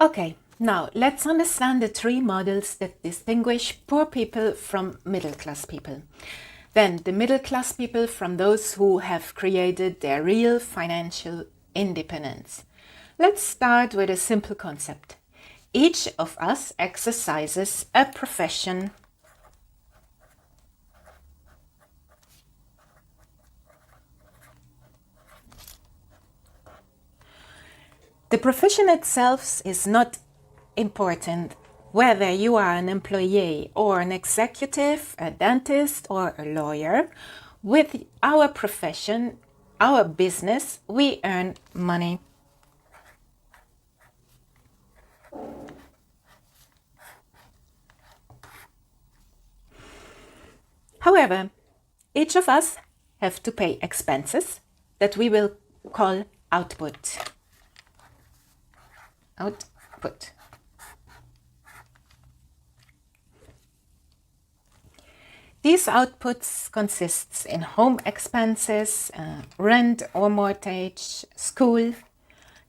Okay, now let's understand the three models that distinguish poor people from middle class people. Then the middle class people from those who have created their real financial independence. Let's start with a simple concept. Each of us exercises a profession. The profession itself is not important, whether you are an employee or an executive, a dentist or a lawyer. With our profession, our business, we earn money. However, each of us have to pay expenses that we will call output. Output. These outputs consists in home expenses, rent or mortgage, school,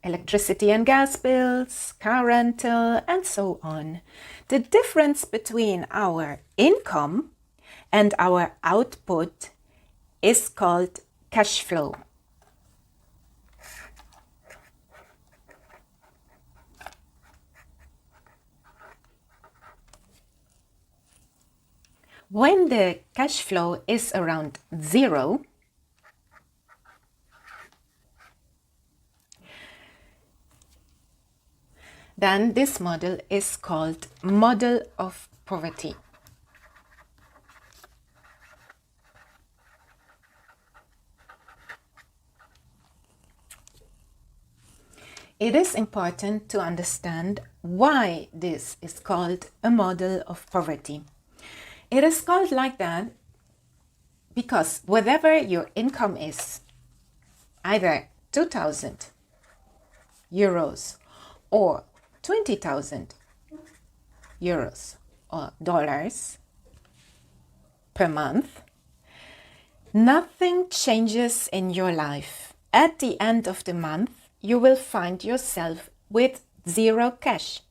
electricity and gas bills, car rental, and so on. The difference between our income and our output is called cash flow. When the cash flow is around zero, then this model is called model of poverty. It is important to understand why this is called a model of poverty. It is called like that because whatever your income is, either 2,000 euros or 20,000 euros or dollars per month, nothing changes in your life. At the end of the month, you will find yourself with zero cash,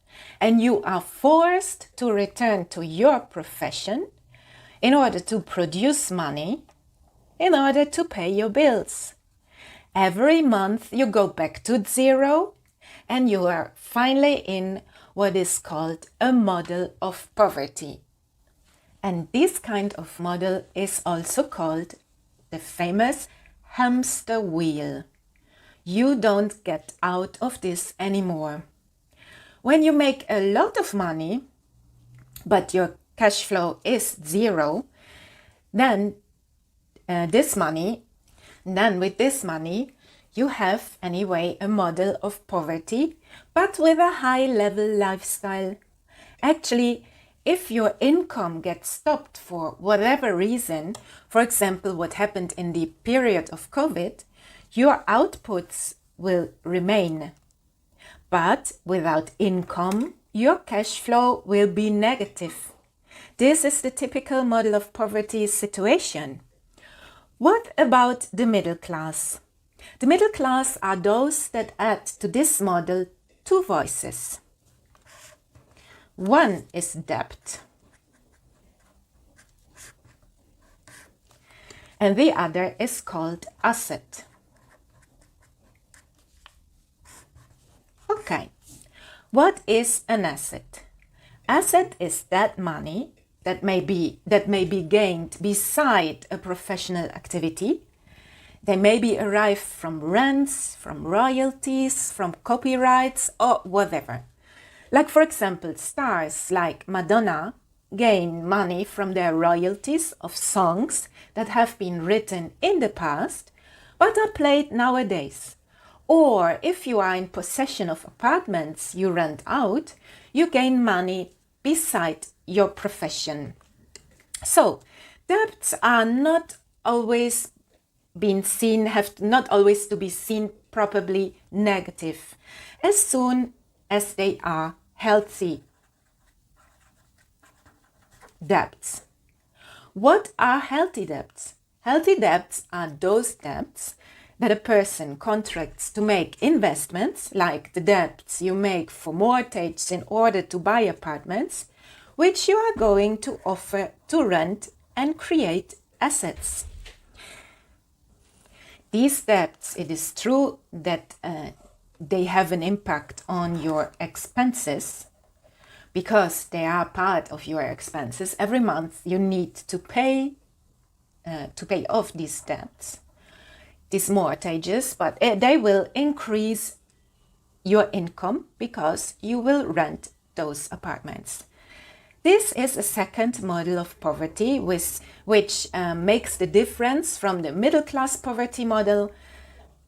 and you are forced to return to your profession in order to produce money, in order to pay your bills. Every month you go back to zero, and you are finally in what is called a model of poverty. And this kind of model is also called the famous hamster wheel. You don't get out of this anymore. When you make a lot of money, but your cash flow is zero, then with this money, you have anyway a model of poverty, but with a high level lifestyle. Actually, if your income gets stopped for whatever reason, for example, what happened in the period of COVID, your outputs will remain. But without income, your cash flow will be negative. This is the typical model of poverty situation. What about the middle class? The middle class are those that add to this model two voices. One is debt, and the other is called asset. Okay, what is an asset? Asset is that money that may be gained beside a professional activity. They may be derived from rents, from royalties, from copyrights, or whatever. Like, for example, stars like Madonna gain money from their royalties of songs that have been written in the past but are played nowadays. Or if you are in possession of apartments you rent out, you gain money beside your profession. So, debts are not always to be seen probably negative, as soon as they are healthy debts. What are healthy debts? Healthy debts are those debts that a person contracts to make investments, like the debts you make for mortgages in order to buy apartments, which you are going to offer to rent and create assets. These debts, it is true that they have an impact on your expenses because they are part of your expenses. Every month you need to pay off these debts, these mortgages, but they will increase your income because you will rent those apartments. This is a second model of poverty which makes the difference from the middle class poverty model,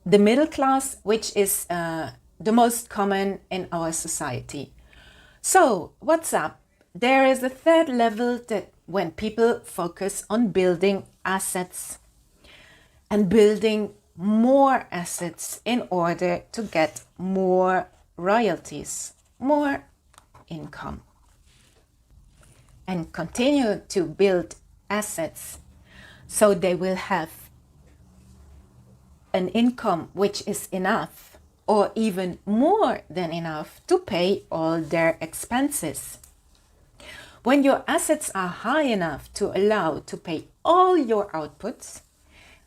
the middle class, which is the most common in our society. So what's up? There is a third level that when people focus on building assets and building more assets in order to get more royalties, more income, and continue to build assets so they will have an income which is enough or even more than enough to pay all their expenses. When your assets are high enough to allow to pay all your outputs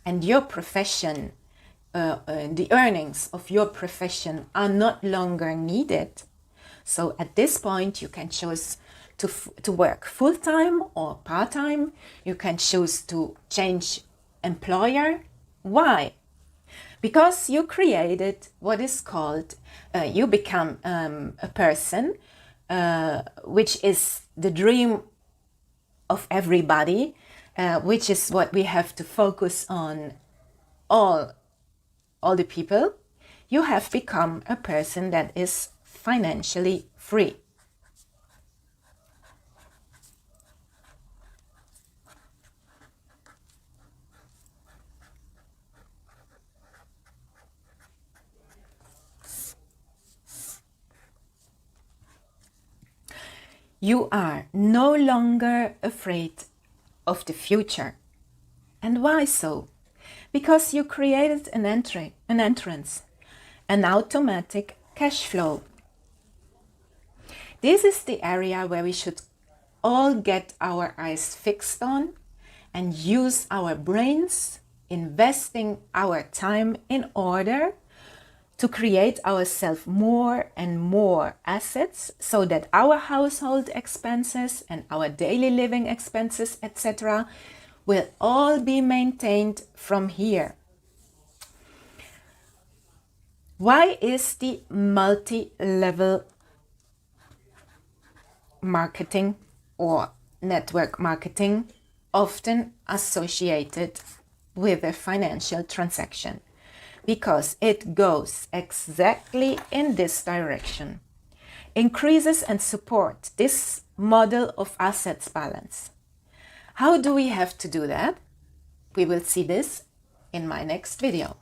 and your profession, the earnings of your profession are not longer needed, so at this point you can choose to work full-time or part-time. You can choose to change employer. Why? Because you created what is called, you become a person, which is the dream of everybody, which is what we have to focus on, all the people. You have become a person that is financially free. You are no longer afraid of the future. And why so? Because you created an entrance, an automatic cash flow. This is the area where we should all get our eyes fixed on and use our brains, investing our time in order to create ourselves more and more assets so that our household expenses and our daily living expenses, etc., will all be maintained from here. Why is the multi-level marketing or network marketing often associated with a financial transaction? Because it goes exactly in this direction, increases and supports this model of assets balance. How do we have to do that? We will see this in my next video.